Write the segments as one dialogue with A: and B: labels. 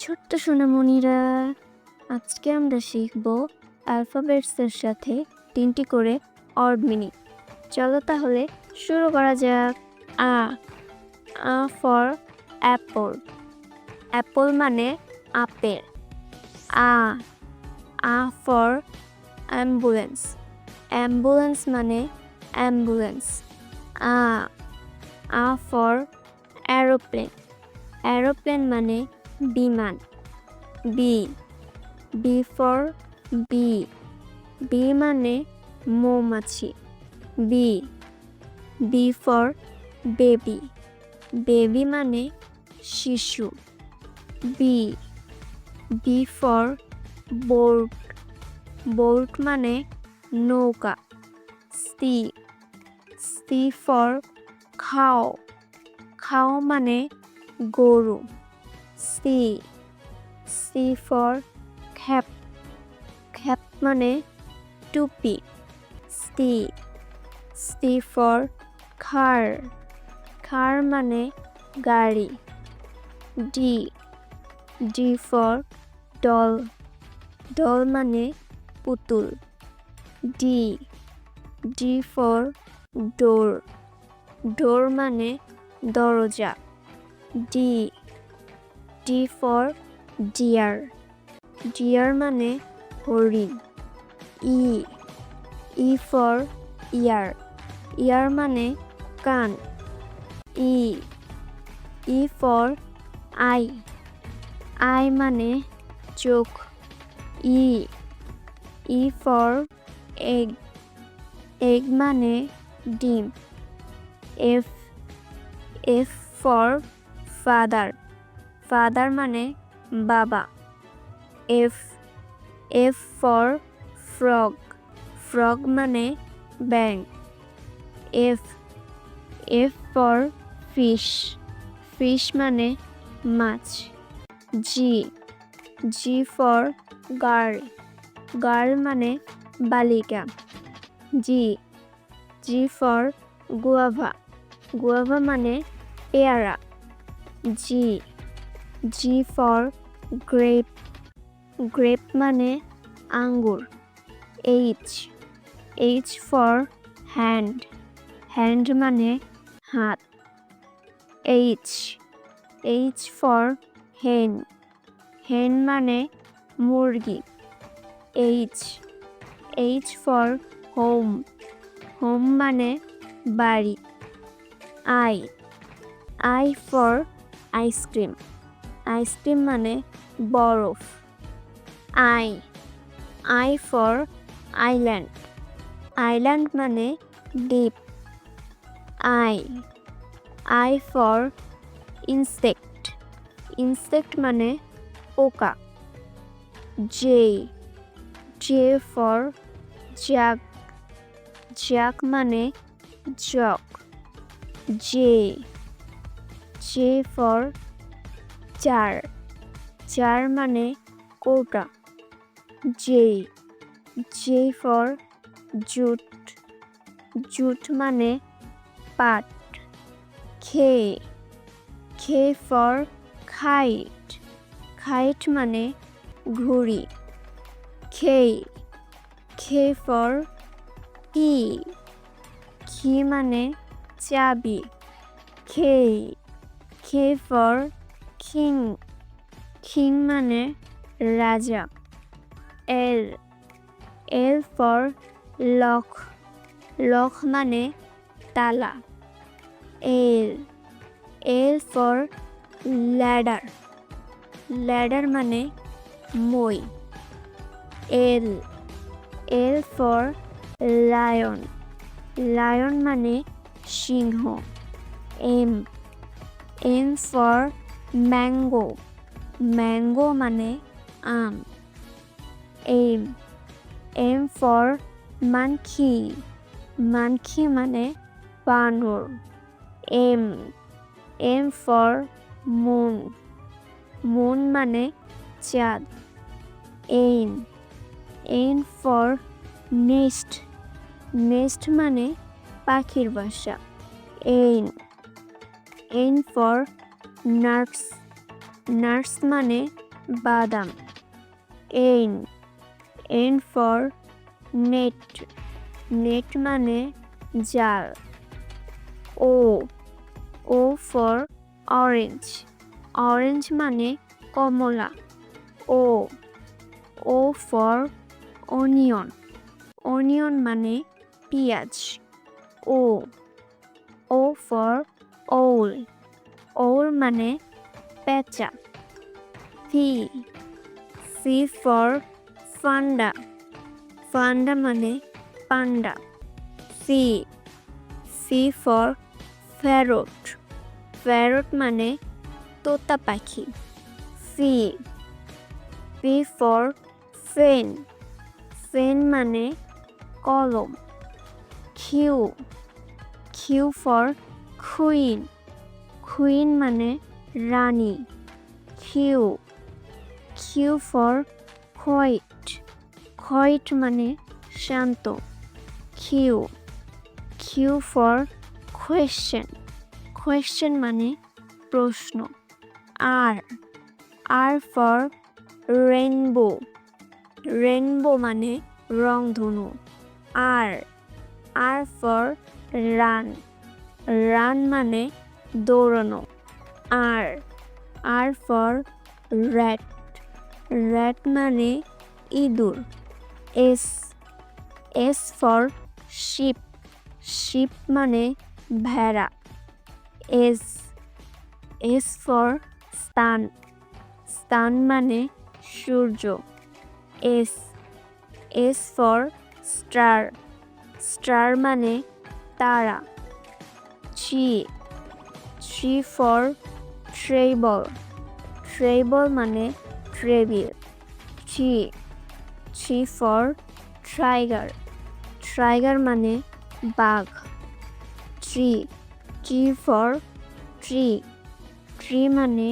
A: ছোট্ট সোনামণিরা, আজকে আমরা শিখব অ্যালফাবেটসের সাথে 3টি করে অড মিনিং। চলো তাহলে শুরু করা যাক। A for apple. অ্যাপল মানে আপেল। A for ambulance. অ্যাম্বুলেন্স মানে ambulance. A for aeroplane. Aeroplane মানে বিমান। B for B. বি মানে মৌমাছি। B for baby. বেবি মানে শিশু। B for boat. বোট মানে নৌকা। সি ফর খাও। খাও মানে গরু। C for cap. ক্যাপ মানে টুপি। সি ফর কার। কার মানে গাড়ি। D for doll. ডল মানে পুতুল। ডি ফর ডোর। ডোর মানে দরজা। D for deer. ডিয়ার মানে হরিণ। ই ফর ইয়ার। ইয়ার মানে কান। E for I. আই মানে চোখ। E for egg. এগ মানে ডিম। F for father. ফাদার মানে বাবা। F for frog. ফ্রগ মানে ব্যাঙ। F for fish. ফিশ মানে মাছ। G for girl. গার্ল মানে বালিকা। G for guava. গুয়াভা মানে পেয়ারা। G for grape. গ্রেপ মানে আঙ্গুর। H for hand. হ্যান্ড মানে হাত। এইচ ফর হেন। হেন মানে মুরগি। H for home. হোম মানে বাড়ি। I for ice cream. আইসক্রিম মানে বরফ। I for island. আইল্যান্ড মানে দ্বীপ। I for insect. ইনসেক্ট মানে পোকা। J for jug. জাগ মানে জগ। J for jar. জার মানে কৌটা। J for jute. জুট মানে পাট। খে ফর খাইট। খাইট মানে ঘুড়ি। খে ফর কি মানে চাবি। খে ফর কিং। কিং মানে রাজা। L for lock. লক মানে তালা। L for ladder. ল্যাডার মানে মই। L for lion. লায়ন মানে সিংহ। M for mango. ম্যাঙ্গো মানে আম। M for monkey. মানকি মানে বানর। M for moon. মুন মানে চাঁদ। N for nest. নেস্ট মানে পাখির বাসা। N for nurse. নার্স মানে বাদাম। N for net, net মানে জাল। O for orange, orange মানে কমলা। O for onion, onion মানে পেঁয়াজ। O for owl, owl মানে পেঁচা। C for ফান্ডা, ফান্ডা মানে পান্ডা। C for ferret, ferret মানে তোতা পাখি। F for fan, fan মানে কলম। Q for queen, queen মানে রানী। Q for quiet, quiet মানে শান্ত। Q for question, question মানে প্রশ্ন। R for rainbow, rainbow মানে রংধনু। R for run, run মানে দৌড়ানো। R for rat, rat মানে ইঁদুর। S for sheep, sheep মানে ভেড়া। S for sun, sun মানে সূর্য। S for star, star মানে তারা। T for treble, treble মানে table. T for tiger, tiger মানে বাঘ। T for tree, tree মানে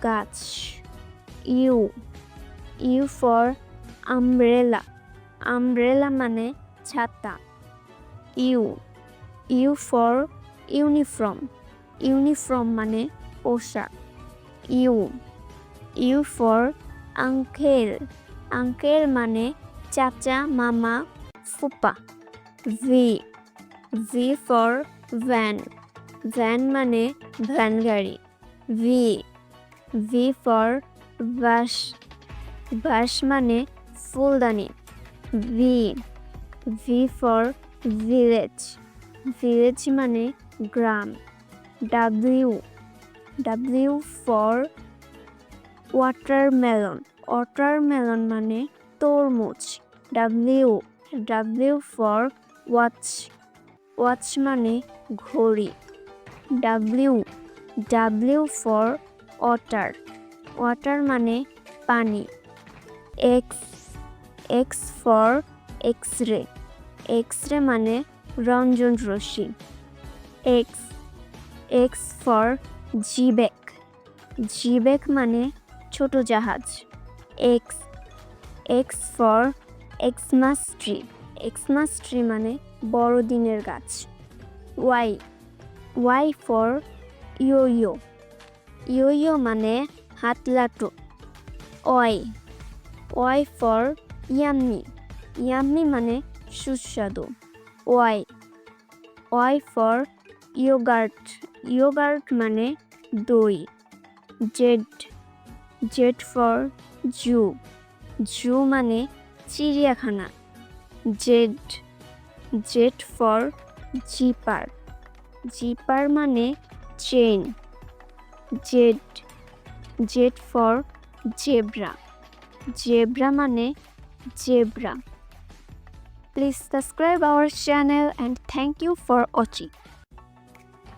A: গাছ। U for umbrella, umbrella মানে ছাতা। U for uniform, uniform মানে পোশাক। U for uncle, uncle মানে চাচা, মামা, ফুপা। V for van, van মানে ভ্যান গাড়ি। V for vase, vase মানে ফুলদানি। V for village, village মানে গ্রাম। W for watermelon, watermelon মানে তরমুজ। W for watch, watch মানে ঘড়ি। W for water, water মানে পানি। X for x-ray, x-ray মানে রঞ্জন রশ্মি। X for G-bag, G-bag মানে ছোট জাহাজ। X for Xmas tree, Xmas tree মানে বড়দিনের গাছ। Y for yo-yo, yo-yo মানে হাতলাটো। Y for yummy, yummy মানে সুস্বাদু। Y for yogurt, yogurt মানে দই। Z for zoo, zoo মানে চিড়িয়াখানা। Z for zipper, zipper মানে chain. Z for zebra, zebra মানে zebra. Please subscribe our channel and thank you for watching.